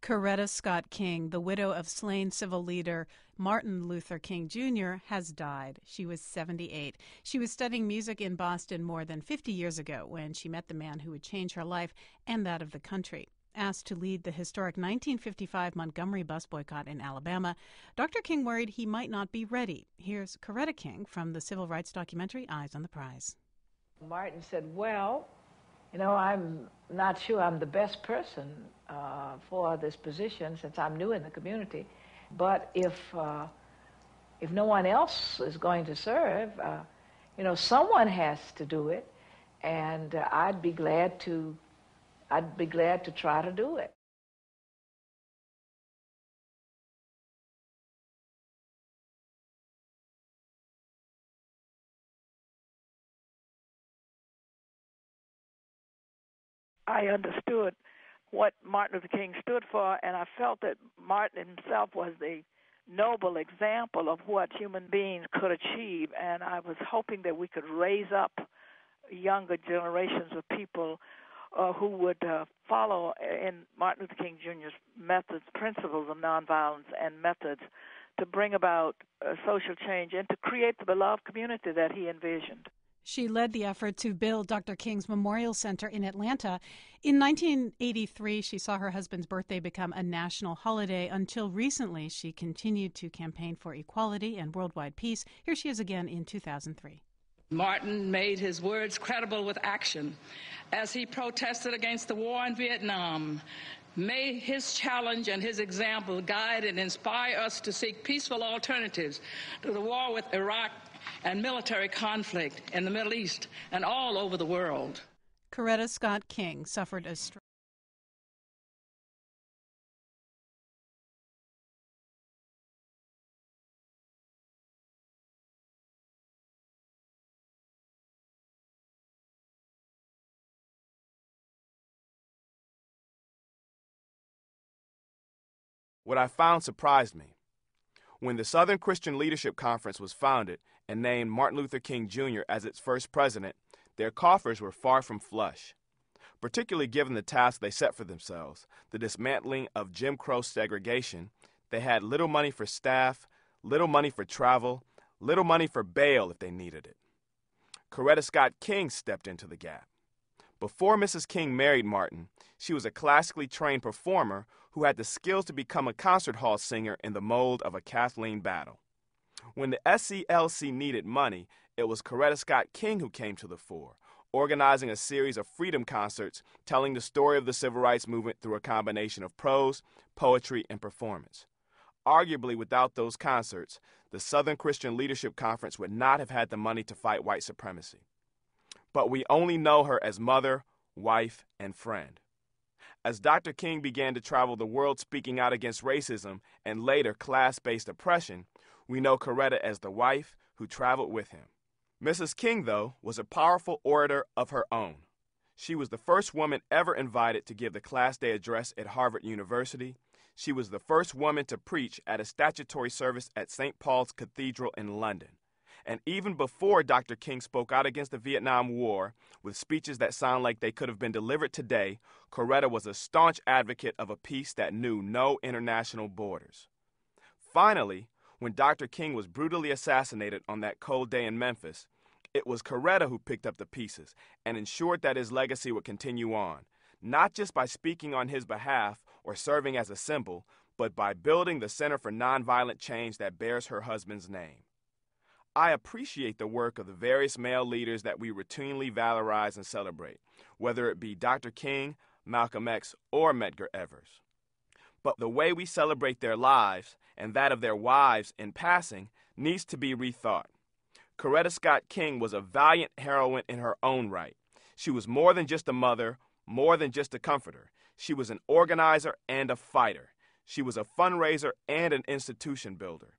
Coretta Scott King, the widow of slain civil leader Martin Luther King Jr., has died. She was 78. She was studying music in Boston more than 50 years ago when she met the man who would change her life and that of the country. Asked to lead the historic 1955 Montgomery bus boycott in Alabama, Dr. King worried he might not be ready. Here's Coretta King from the civil rights documentary Eyes on the Prize. Martin said, well, I'm not sure I'm the best person for this position since I'm new in the community. But if no one else is going to serve, someone has to do it, and I'd be glad to try to do it. I understood what Martin Luther King stood for, and I felt that Martin himself was the noble example of what human beings could achieve, and I was hoping that we could raise up younger generations of people who would follow in Martin Luther King Jr.'s methods, principles of nonviolence and methods to bring about social change and to create the beloved community that he envisioned. She led the effort to build Dr. King's Memorial Center in Atlanta. In 1983, she saw her husband's birthday become a national holiday. Until recently, she continued to campaign for equality and worldwide peace. Here she is again in 2003. Martin made his words credible with action as he protested against the war in Vietnam. May his challenge and his example guide and inspire us to seek peaceful alternatives to the war with Iraq and military conflict in the Middle East and all over the world. Coretta Scott King suffered a stroke. What I found surprised me. When the Southern Christian Leadership Conference was founded and named Martin Luther King Jr. as its first president, their coffers were far from flush, particularly given the task they set for themselves, the dismantling of Jim Crow segregation. They had little money for staff, little money for travel, little money for bail if they needed it. Coretta Scott King stepped into the gap. Before Mrs. King married Martin, she was a classically trained performer who had the skills to become a concert hall singer in the mold of a Kathleen Battle. When the SCLC needed money, it was Coretta Scott King who came to the fore, organizing a series of freedom concerts telling the story of the civil rights movement through a combination of prose, poetry, and performance. Arguably, without those concerts, the Southern Christian Leadership Conference would not have had the money to fight white supremacy. But we only know her as mother, wife, and friend. As Dr. King began to travel the world speaking out against racism and later class-based oppression, we know Coretta as the wife who traveled with him. Mrs. King, though, was a powerful orator of her own. She was the first woman ever invited to give the Class Day address at Harvard University. She was the first woman to preach at a statutory service at St. Paul's Cathedral in London. And even before Dr. King spoke out against the Vietnam War with speeches that sound like they could have been delivered today, Coretta was a staunch advocate of a peace that knew no international borders. Finally, when Dr. King was brutally assassinated on that cold day in Memphis, it was Coretta who picked up the pieces and ensured that his legacy would continue on, not just by speaking on his behalf or serving as a symbol, but by building the Center for Nonviolent Change that bears her husband's name. I appreciate the work of the various male leaders that we routinely valorize and celebrate, whether it be Dr. King, Malcolm X, or Medgar Evers. But the way we celebrate their lives and that of their wives in passing needs to be rethought. Coretta Scott King was a valiant heroine in her own right. She was more than just a mother, more than just a comforter. She was an organizer and a fighter. She was a fundraiser and an institution builder.